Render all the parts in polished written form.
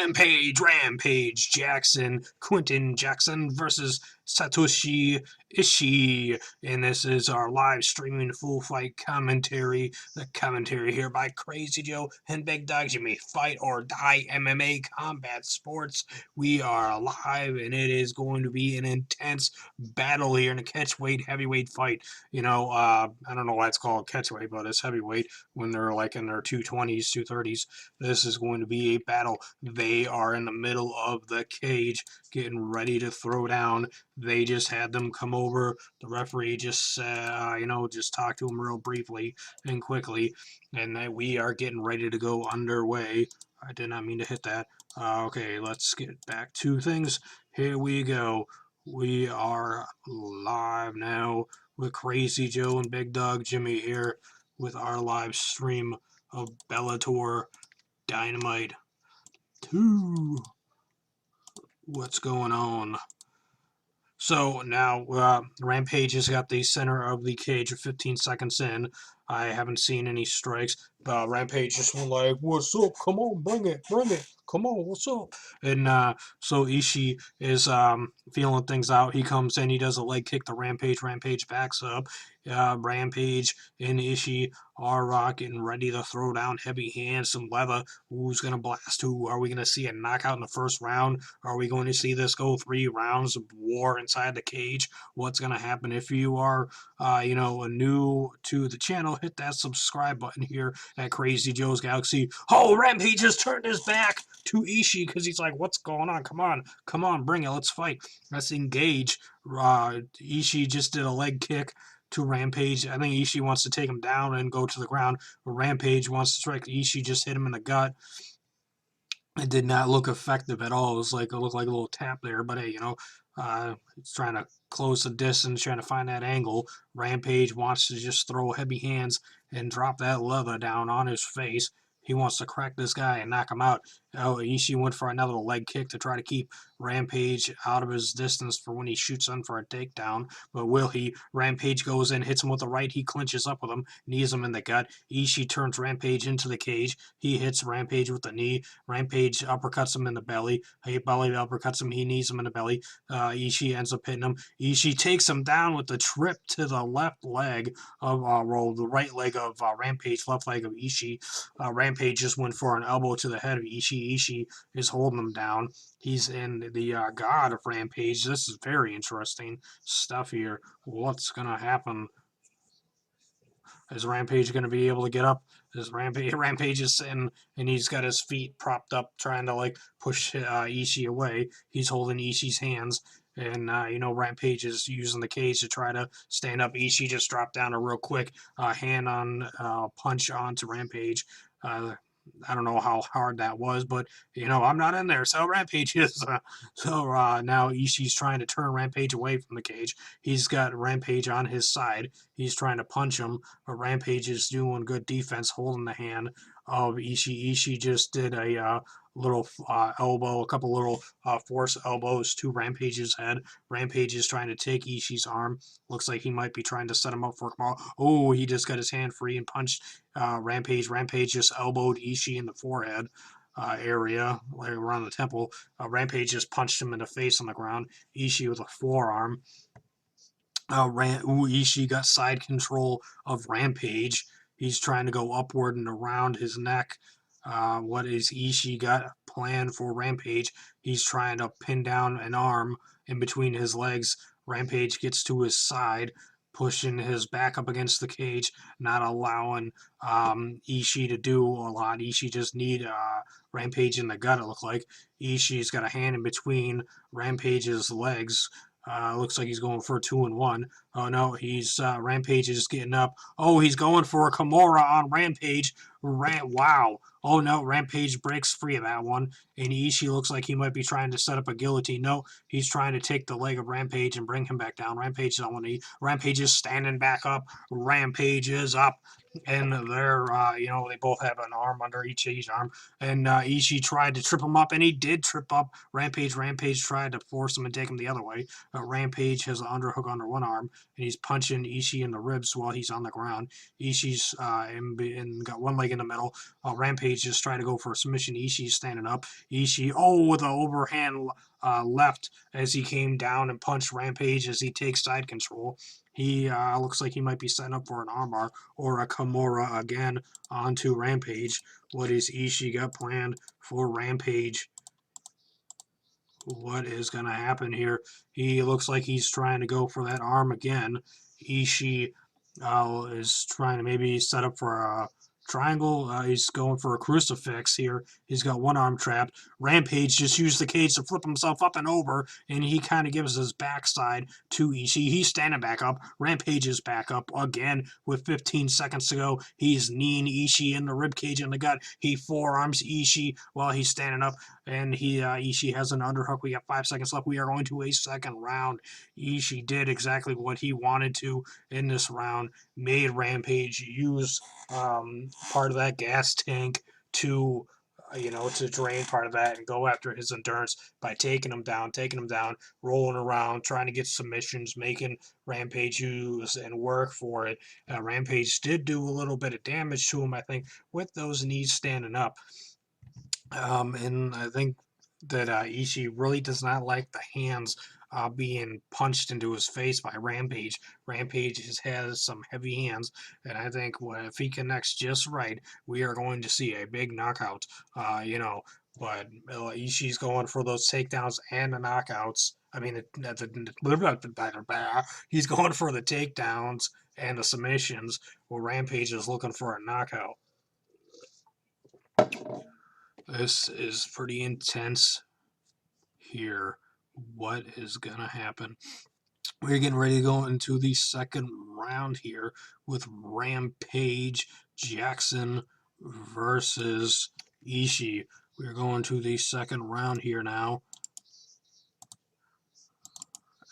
Rampage Jackson, Quinton Jackson versus Satoshi Ishii, and this is our live streaming full fight commentary. The commentary here by Crazy Joe and Big Dog Jimmy. Fight or Die MMA Combat Sports. We are live, and it is going to be an intense battle here in a catchweight heavyweight fight. I don't know why it's called catchweight, but it's heavyweight when they're like in their 220s, 230s. This is going to be a battle. They are in the middle of the cage getting ready to throw down. They just had them come over. The referee just just talked to them real briefly and quickly, and that we are getting ready to go underway. I did not mean to hit that. Okay, let's get back to things. Here we go. We are live now with Crazy Joe and Big Dog Jimmy here with our live stream of Bellator Dynamite 2. What's going on? So now Rampage has got the center of the cage 15 seconds in. I haven't seen any strikes. Rampage just went like, "What's up? Come on, bring it. Come on, what's up?" And so Ishii is feeling things out. He comes in, he does a leg kick to Rampage. Rampage backs up. Rampage and Ishii are getting ready to throw down heavy hands, some leather. Who's going to blast who? Are we going to see a knockout in the first round? Are we going to see this go 3 rounds of war inside the cage? What's going to happen? If you are, new to the channel, hit that subscribe button here at Crazy Joe's Galaxy. Oh, Rampage just turned his back to Ishii because he's like, what's going on? Come on, bring it. Let's fight. Let's engage. Ishii just did a leg kick to Rampage. I think Ishii wants to take him down and go to the ground. Rampage wants to strike. Ishii just hit him in the gut. It did not look effective at all. It looked like a little tap there, but hey, he's trying to close the distance, trying to find that angle. Rampage wants to just throw heavy hands and drop that leather down on his face. He wants to crack this guy and knock him out. Oh, Ishii went for another leg kick to try to keep Rampage out of his distance for when he shoots in for a takedown. But will he? Rampage goes in, hits him with the right. He clinches up with him, knees him in the gut. Ishii turns Rampage into the cage. He hits Rampage with the knee. Rampage uppercuts him in the belly. He belly uppercuts him. He knees him in the belly. Ishii ends up hitting him. Ishii takes him down with the trip to the left leg of the right leg of Rampage, left leg of Ishii. Rampage just went for an elbow to the head of Ishii. Ishii is holding him down. He's in the God of Rampage. This is very interesting stuff here. What's going to happen? Is Rampage going to be able to get up? Is Rampage is sitting and he's got his feet propped up trying to push Ishii away. He's holding Ishii's hands. And, Rampage is using the cage to try to stand up. Ishii just dropped down a real quick hand on punch onto Rampage. I don't know how hard that was, but, I'm not in there, so Rampage is. Now Ishii's trying to turn Rampage away from the cage. He's got Rampage on his side. He's trying to punch him, but Rampage is doing good defense, holding the hand of Ishii. Ishii just did a little elbow, a couple little force elbows to Rampage's head. Rampage is trying to take Ishii's arm. Looks like he might be trying to set him up for a Kamara. Oh, he just got his hand free and punched Rampage. Rampage just elbowed Ishii in the forehead area, around the temple. Rampage just punched him in the face on the ground. Ishii with a forearm. Ishii got side control of Rampage. He's trying to go upward and around his neck. What is Ishii got planned for Rampage? He's trying to pin down an arm in between his legs. Rampage gets to his side, pushing his back up against the cage, not allowing Ishii to do a lot. Ishii just need Rampage in the gut, it looked like. Ishii's got a hand in between Rampage's legs. Looks like he's going for a 2-1. Oh no, he's Rampage is getting up. Oh, he's going for a Kimura on Rampage. Wow. Oh no, Rampage breaks free of that one. And Ishii looks like he might be trying to set up a guillotine. No, he's trying to take the leg of Rampage and bring him back down. Rampage is on one knee. Rampage is standing back up. Rampage is up. And they're, they both have an arm under each arm. And Ishii tried to trip him up, and he did trip up Rampage. Rampage tried to force him and take him the other way. Rampage has an underhook under one arm, and he's punching Ishii in the ribs while he's on the ground. Ishii's got one leg in the middle. Rampage just trying to go for a submission. Ishii standing up. Ishii, with an overhand left as he came down and punched Rampage as he takes side control. He looks like he might be setting up for an armbar or a Kimura again onto Rampage. What is Ishii got planned for Rampage? What is going to happen here? He looks like he's trying to go for that arm again. Ishii is trying to maybe set up for a triangle. He's going for a crucifix here. He's got one arm trapped. Rampage just used the cage to flip himself up and over, and he kind of gives his backside to Ishii. He's standing back up. Rampage is back up again with 15 seconds to go. He's kneeing Ishii in the ribcage and the gut. He forearms Ishii while he's standing up, and Ishii has an underhook. We got 5 seconds left. We are going to a second round. Ishii did exactly what he wanted to in this round, made Rampage use part of that gas tank to to drain part of that and go after his endurance by taking him down, rolling around, trying to get submissions, making Rampage use and work for it. Rampage did do a little bit of damage to him, I think, with those knees standing up. And I think that Ishii really does not like the hands being punched into his face by Rampage. Rampage has some heavy hands, and I think if he connects just right, we are going to see a big knockout. But Ishii's going for those takedowns and the knockouts. I mean, he's going for the takedowns and the submissions, where Rampage is looking for a knockout. This is pretty intense here. What is going to happen? We're getting ready to go into the second round here with Rampage Jackson versus Ishii. We're going to the second round here now,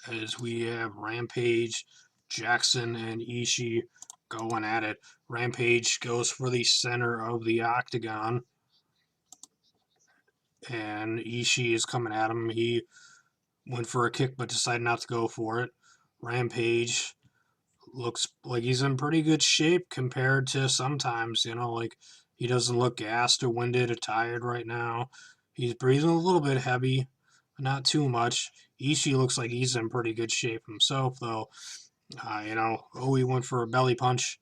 as we have Rampage Jackson and Ishii going at it. Rampage goes for the center of the octagon, and Ishii is coming at him. He went for a kick but decided not to go for it. Rampage looks like he's in pretty good shape compared to sometimes, like he doesn't look gassed or winded or tired right now. He's breathing a little bit heavy, not too much. Ishii looks like he's in pretty good shape himself, though. He went for a belly punch.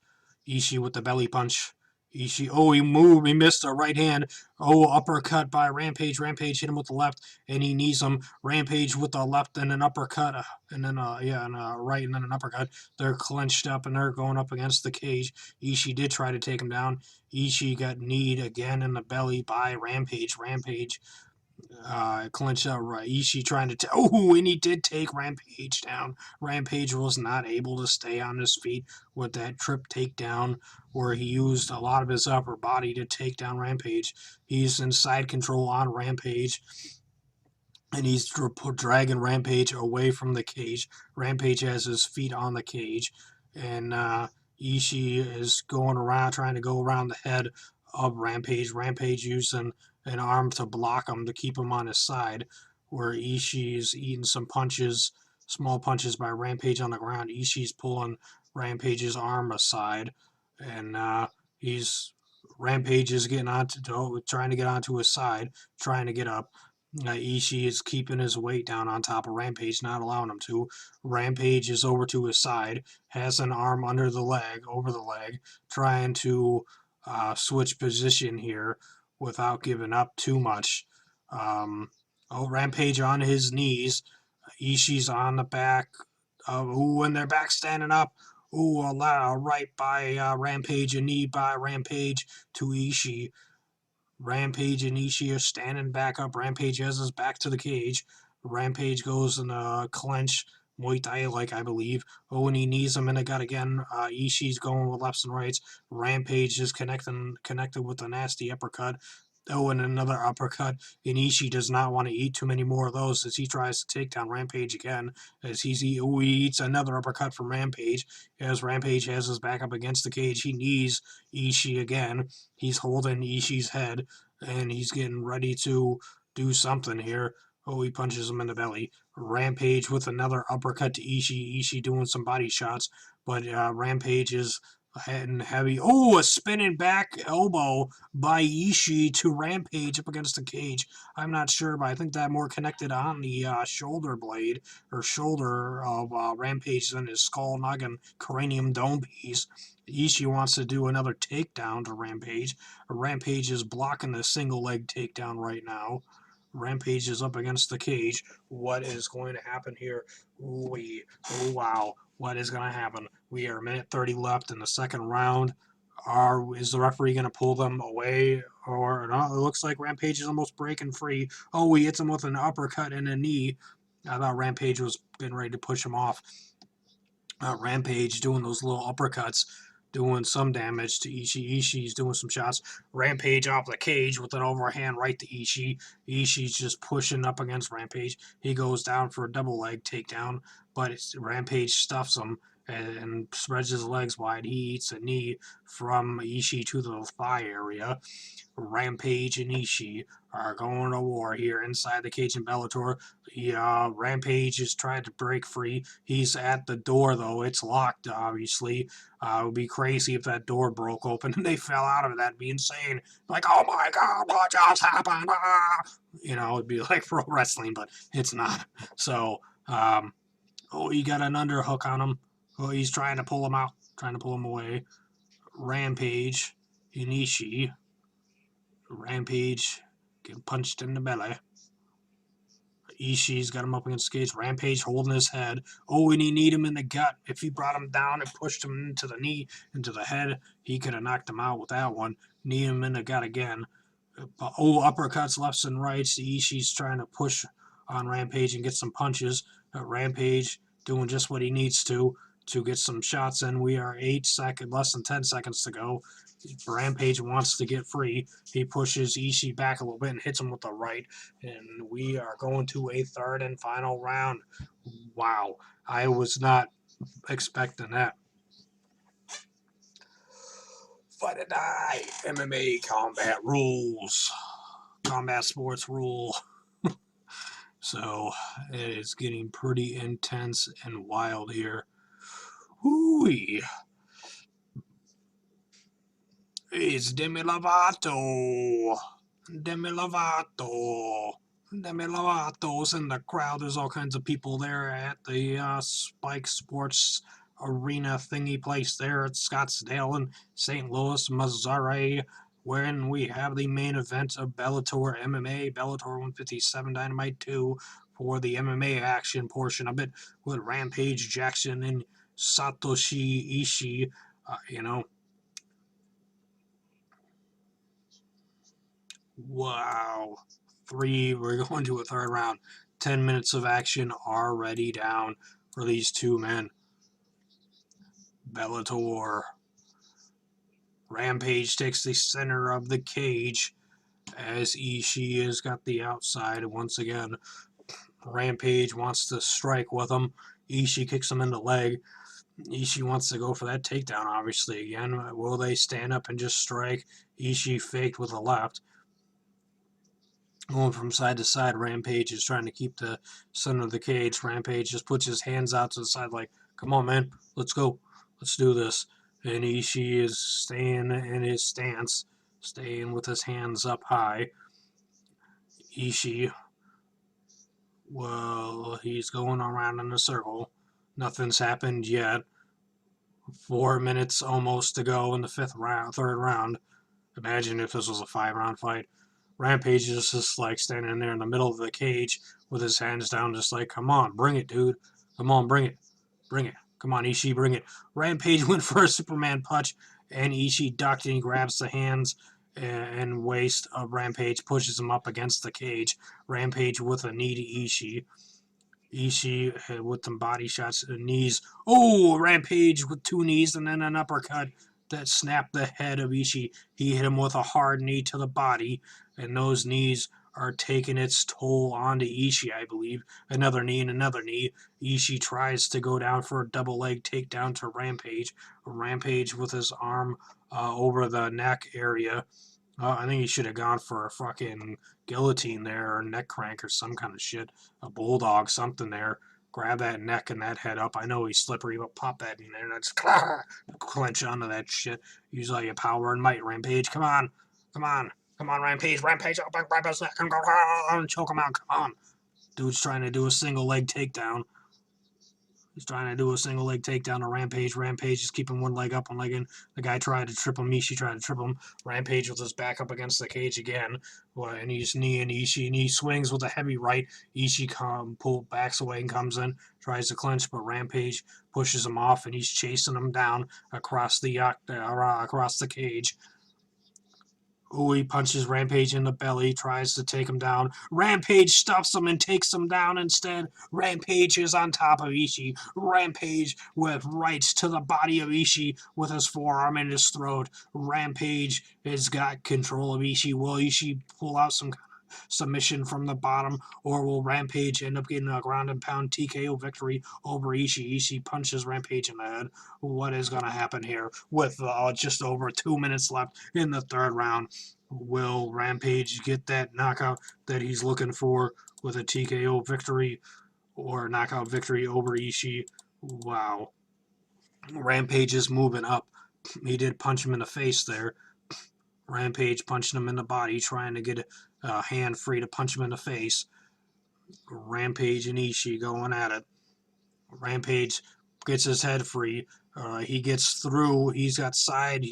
Ishii with the belly punch. Ishii, he moved, he missed a right hand. Uppercut by Rampage. Rampage hit him with the left, and he knees him. Rampage with the left and an uppercut, and then right and then an uppercut. They're clenched up, and they're going up against the cage. Ishii did try to take him down. Ishii got kneed again in the belly by Rampage. Rampage clinch out Ishii trying to and he did take Rampage down. Rampage was not able to stay on his feet with that trip takedown, where he used a lot of his upper body to take down Rampage. He's in side control on Rampage, and he's dragging Rampage away from the cage. Rampage has his feet on the cage, and Ishii is going around, trying to go around the head of Rampage. Rampage using an arm to block him, to keep him on his side, where Ishii's eating some punches, small punches by Rampage on the ground. Ishii's pulling Rampage's arm aside, and Rampage is getting trying to get onto his side, trying to get up. Ishii is keeping his weight down on top of Rampage, not allowing him to. Rampage is over to his side, has an arm over the leg, trying to switch position here without giving up too much. Rampage on his knees. Ishii's on the back. And they're back standing up. A right by Rampage, a knee by Rampage to Ishii. Rampage and Ishii are standing back up. Rampage has his back to the cage. Rampage goes in a clench, Muay Thai like, I believe. And he knees him in the gut again. Ishii's going with lefts and rights. Rampage is connected with a nasty uppercut. And another uppercut. And Ishii does not want to eat too many more of those as he tries to take down Rampage again. As he eats another uppercut from Rampage. As Rampage has his back up against the cage, he knees Ishii again. He's holding Ishii's head, and he's getting ready to do something here. He punches him in the belly. Rampage with another uppercut to Ishii. Ishii doing some body shots, but Rampage is And heavy. Oh, a spinning back elbow by Ishii to Rampage up against the cage. I'm not sure, but I think that more connected on the shoulder blade or shoulder of Rampage than his skull noggin cranium dome piece. Ishii wants to do another takedown to Rampage. Rampage is blocking the single leg takedown right now. Rampage is up against the cage. What is going to happen here? Ooh, oh wow. What is going to happen? We are a minute 30 left in the second round. Is the referee going to pull them away? Or no? It looks like Rampage is almost breaking free. Oh, he hits him with an uppercut and a knee. I thought Rampage was getting ready to push him off. Rampage doing those little uppercuts, doing some damage to Ishii. Ishii's doing some shots. Rampage off the cage with an overhand right to Ishii. Ishii's just pushing up against Rampage. He goes down for a double leg takedown, but Rampage stuffs him and spreads his legs wide. He eats a knee from Ishii to the thigh area. Rampage and Ishii are going to war here inside the cage in Bellator. Rampage is trying to break free. He's at the door, though. It's locked, obviously. It would be crazy if that door broke open and they fell out of it. That'd be insane. Like, oh my God, what just happened? Ah! It'd be like pro wrestling, but it's not. So, he got an underhook on him. Oh, he's trying to pull him out, trying to pull him away. Rampage, Ishii. Rampage getting punched in the belly. Ishii's got him up against the cage. Rampage holding his head. Oh, and he kneed him in the gut. If he brought him down and pushed him into the knee, into the head, he could have knocked him out with that one. Knee him in the gut again. Uppercuts lefts and rights. Ishii's trying to push on Rampage and get some punches. Rampage doing just what he needs to get some shots in. We are less than 10 seconds to go. Rampage wants to get free. He pushes Ishii back a little bit and hits him with the right. And we are going to a third and final round. Wow. I was not expecting that. Fight or die. MMA combat rules. Combat sports rule. So it is getting pretty intense and wild here. Hooey. It's Demi Lovato. Demi Lovato's in the crowd. There's all kinds of people there at the Spike Sports Arena thingy place there at Scottsdale in St. Louis, Missouri, when we have the main event of Bellator MMA, Bellator 157 Dynamite 2 for the MMA action portion of it with Rampage Jackson and Satoshi Ishii, Wow. We're going to a third round. 10 minutes of action already down for these two men. Bellator. Rampage takes the center of the cage as Ishii has got the outside once again. Rampage wants to strike with him. Ishii kicks him in the leg. Ishii wants to go for that takedown, obviously, again. Will they stand up and just strike? Ishii faked with a left. Going from side to side, Rampage is trying to keep the center of the cage. Rampage just puts his hands out to the side like, come on, man, let's go. Let's do this. And Ishii is staying in his stance, staying with his hands up high. Ishii, well, he's going around in a circle. Nothing's happened yet. 4 minutes almost to go in the third round. Imagine if this was a 5-round fight. Rampage is just like standing there in the middle of the cage with his hands down, just like, come on, bring it, dude. Come on, bring it. Bring it. Come on, Ishii, bring it. Rampage went for a Superman punch, and Ishii ducked and he grabs the hands and waist of Rampage, pushes him up against the cage. Rampage with a knee to Ishii. Ishii with some body shots and knees. Oh, Rampage with 2 knees and then an uppercut that snapped the head of Ishii. He hit him with a hard knee to the body, and those knees are taking its toll onto Ishii, I believe. Another knee and another knee. Ishii tries to go down for a double leg takedown to Rampage. Rampage with his arm over the neck area. I think he should have gone for a fucking guillotine there, or neck crank, or some kind of shit. A bulldog, something there. grab that neck and that head up. I know he's slippery, but pop that in there and just clench onto that shit. Use all your power and might, Rampage. Come on. Come on. Come on, Rampage. Rampage, up, grab his neck and go, choke him out. Come on. Dude's trying to do a single leg takedown. He's trying to do a single leg takedown to Rampage. Rampage is keeping one leg up, one leg in. The guy tried to trip him. Ishii tried to trip him. Rampage with his back up against the cage again. And he's kneeing Ishii, and he swings with a heavy right. Ishii backs away and comes in, tries to clinch, but Rampage pushes him off, and he's chasing him down across the cage. Ooh, he punches Rampage in the belly, tries to take him down. Rampage stuffs him and takes him down instead. Rampage is on top of Ishii. Rampage with rights to the body of Ishii with his forearm in his throat. Rampage has got control of Ishii. Will Ishii pull out some submission from the bottom, or will Rampage end up getting a ground and pound TKO victory over Ishii? Ishii punches Rampage in the head. What is going to happen here with just over 2 minutes left in the third round? Will Rampage get that knockout that he's looking for with a TKO victory or knockout victory over Ishii? Wow. Rampage is moving up. He did punch him in the face there. Rampage punching him in the body, trying to get a hand free to punch him in the face. Rampage and Ishii going at it. Rampage gets his head free. He gets through. He's got side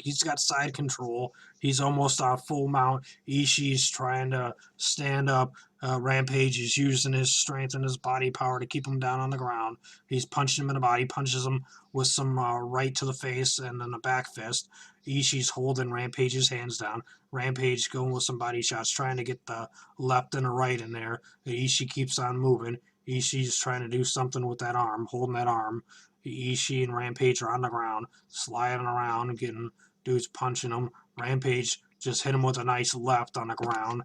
control. He's almost on full mount. Ishii's trying to stand up. Rampage is using his strength and his body power to keep him down on the ground. He's punching him in the body, punches him with some right to the face and then a back fist. Ishii's holding Rampage's hands down. Rampage going with some body shots, trying to get the left and the right in there. Ishii keeps on moving. Ishii's trying to do something with that arm, holding that arm. Ishii and Rampage are on the ground, sliding around, getting dudes punching them. Rampage just hit him with a nice left on the ground.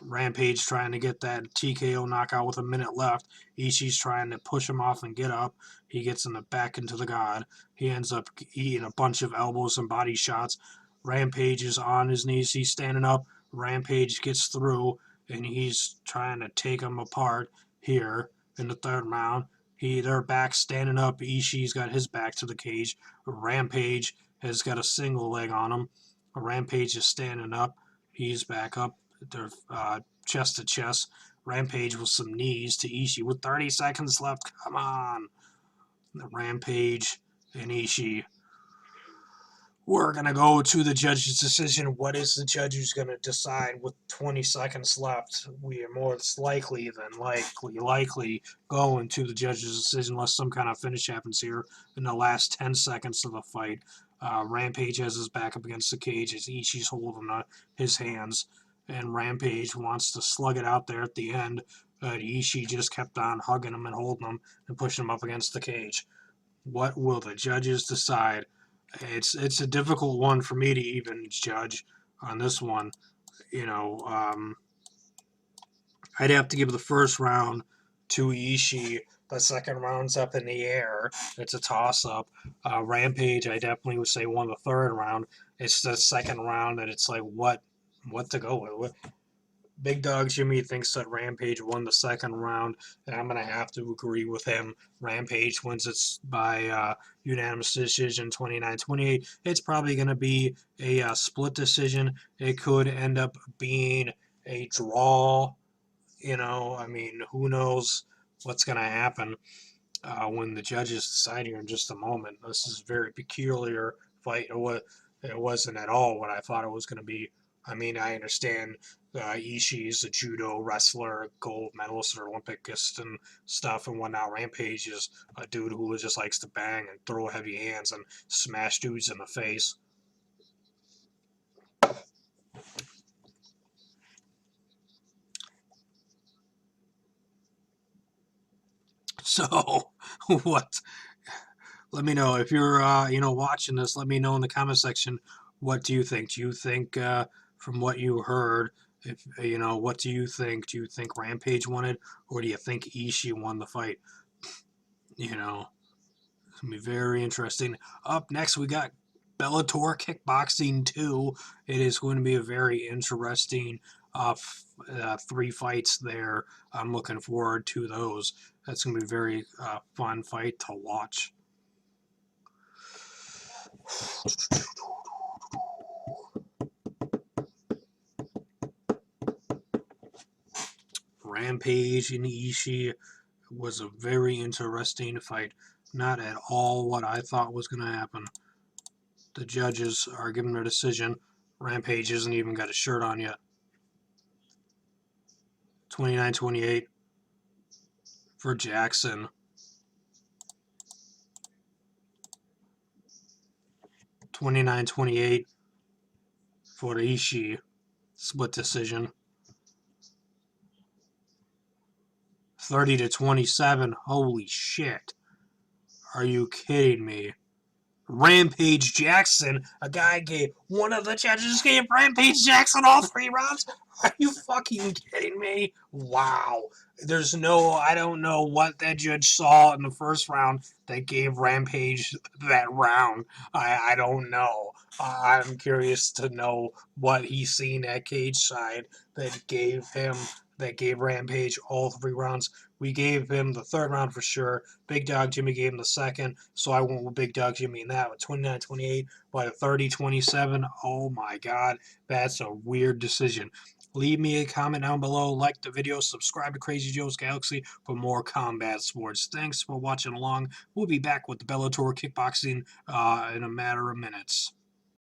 Rampage trying to get that TKO knockout with a minute left. Ishii's trying to push him off and get up. He gets in the back into the god. He ends up eating a bunch of elbows and body shots. Rampage is on his knees. He's standing up. Rampage gets through, and he's trying to take him apart here in the third round. They're back standing up. Ishii's got his back to the cage. Rampage has got a single leg on him. Rampage is standing up. He's back up. They're chest to chest. Rampage with some knees to Ishii with 30 seconds left. Come on. Rampage and Ishii. We're going to go to the judge's decision. What is the judge who's going to decide with 20 seconds left? We are more likely than likely going to the judge's decision unless some kind of finish happens here in the last 10 seconds of the fight. Rampage has his back up against the cage as Ishii's holding his hands, and Rampage wants to slug it out there at the end. Ishii just kept on hugging him and holding him and pushing him up against the cage. What will the judges decide? It's a difficult one for me to even judge on this one. I'd have to give the first round to Ishii. The second round's up in the air. It's a toss-up. Rampage, I definitely would say won the third round. It's the second round that it's like what to go with. Big Dog Jimmy thinks that Rampage won the second round, and I'm going to have to agree with him. Rampage wins it by unanimous decision, 29-28. It's probably going to be a split decision. It could end up being a draw. Who knows what's going to happen when the judges decide here in just a moment. This is a very peculiar fight. It wasn't at all what I thought it was going to be. I understand Ishii is a judo wrestler, gold medalist or Olympicist and stuff and whatnot. Rampage is a dude who just likes to bang and throw heavy hands and smash dudes in the face. So, what? Let me know if you're, watching this. Let me know in the comment section. What do you think? Do you think, from what you heard, what do you think? Do you think Rampage won it, or do you think Ishii won the fight? It's gonna be very interesting. Up next, we got Bellator Kickboxing 2. It is going to be a very interesting 3 fights there. I'm looking forward to those. That's going to be a very fun fight to watch. Rampage and Ishii was a very interesting fight. Not at all what I thought was going to happen. The judges are giving their decision. Rampage hasn't even got a shirt on yet. 29-28 for Jackson. 29-28 for Ishii. Split decision. 30-27. Holy shit. Are you kidding me? Rampage Jackson, one of the judges gave Rampage Jackson all 3 rounds? Are you fucking kidding me? Wow. I don't know what that judge saw in the first round that gave Rampage that round. I don't know. I'm curious to know what he's seen at cage side that gave Rampage all 3 rounds. We gave him the 3rd round for sure. Big Dog Jimmy gave him the 2nd, so I went with Big Dog Jimmy in that with 29-28 by a 30-27. Oh my God, that's a weird decision. Leave me a comment down below, like the video, subscribe to Crazy Joe's Galaxy for more combat sports. Thanks for watching along. We'll be back with the Bellator kickboxing in a matter of minutes.